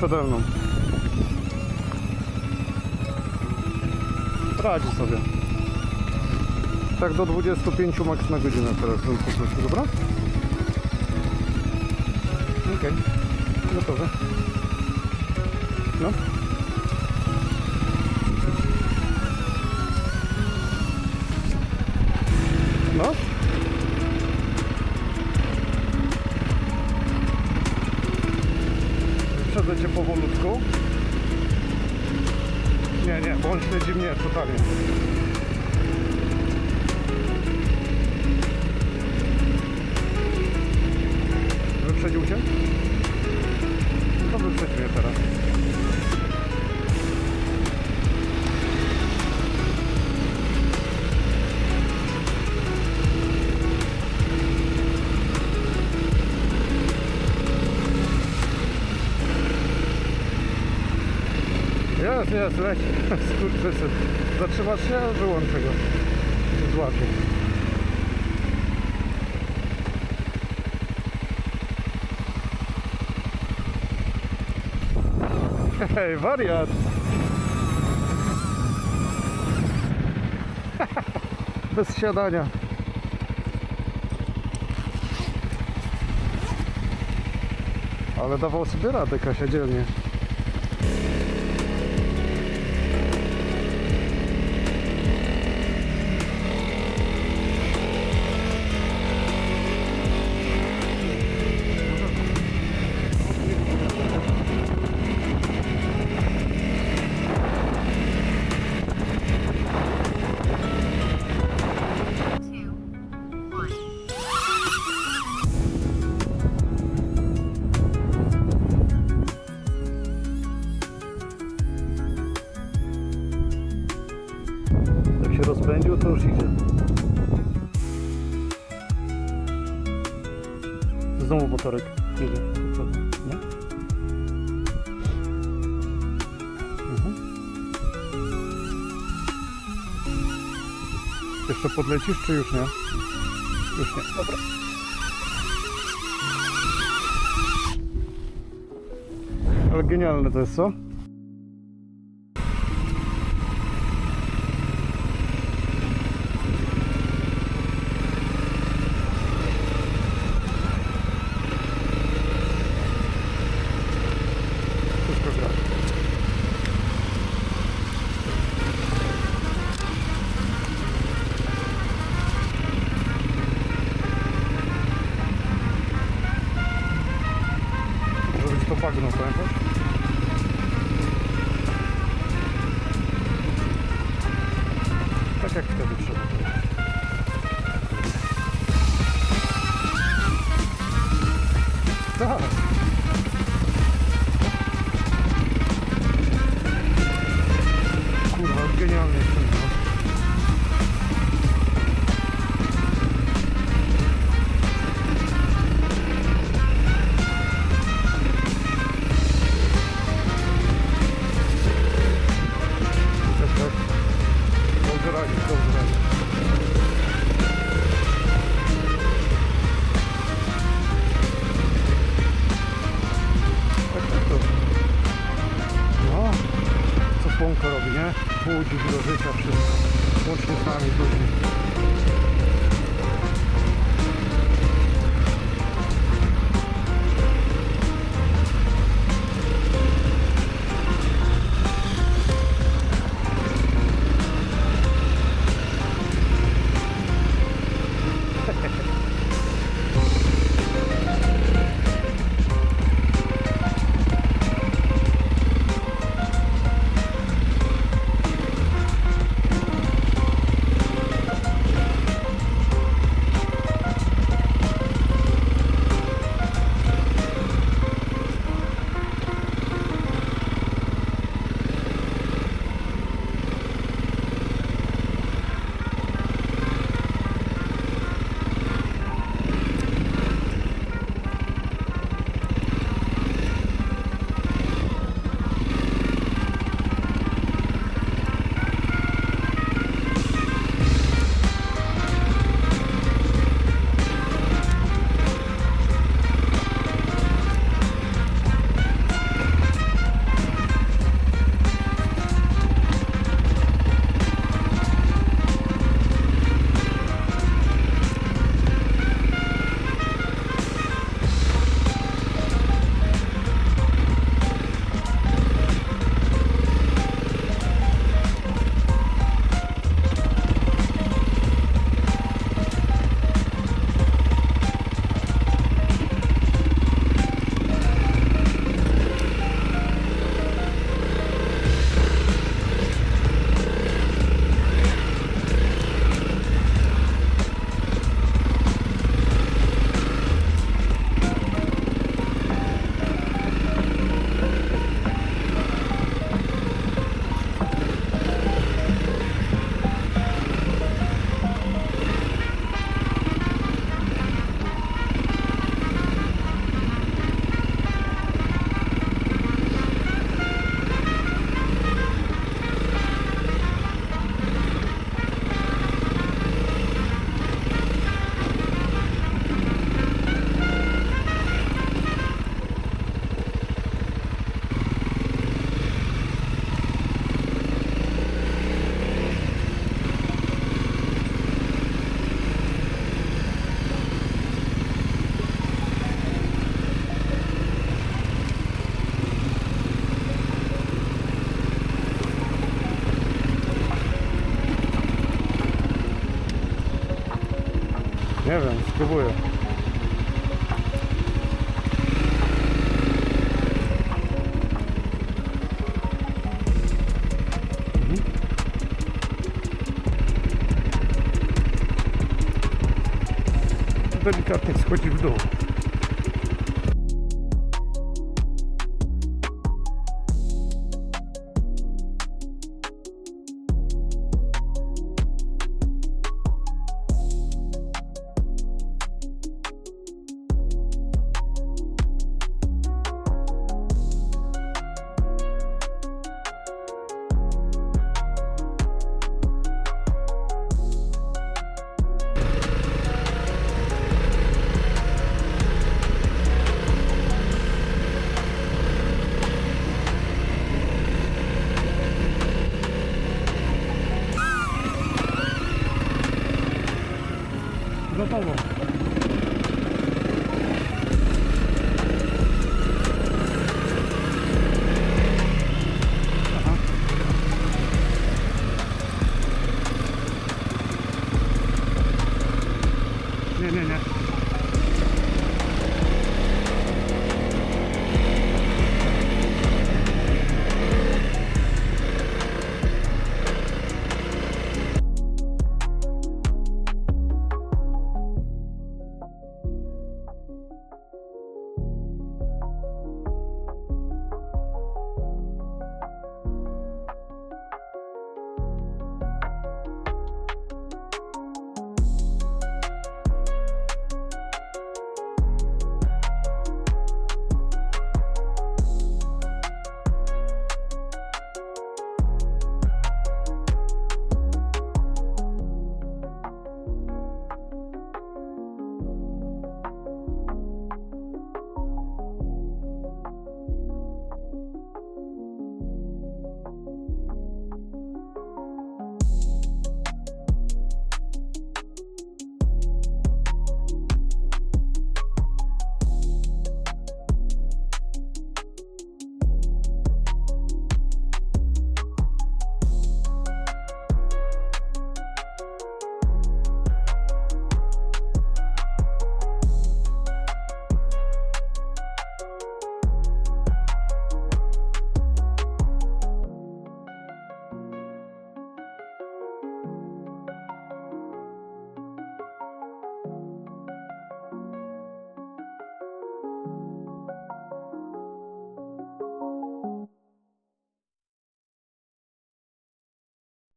przede mną. Radzi sobie. Tak do 25 max na godzinę teraz bym poprosił, dobra? Okej, gotowe. No. No. Wyprzedzę cię powolutku. Nie, bo on śledzi mnie totalnie. Wyprzedził cię? No wyprzedź mnie teraz. Jest, leć. Skurczysy. Zatrzymasz się, wyłączę go. Złapię. Hej, wariat! Bez siadania. Ale dawał sobie radę, Kasia, dzielnie. Rozpędził, to już idzie. Znowu motorek idzie. Nie? Jeszcze podlecisz, czy już nie? Już nie. Dobra. Ale genialne to jest, co? Bagno, pamiętasz? Tak jak wtedy trzeba. Tak. Kurwa, genialnie jest ten dom. Słonko robi, nie? Budzi do życia wszystko. Łącznie z nami ludźmi. Spróbuję. Delikatnie schodzi w dół.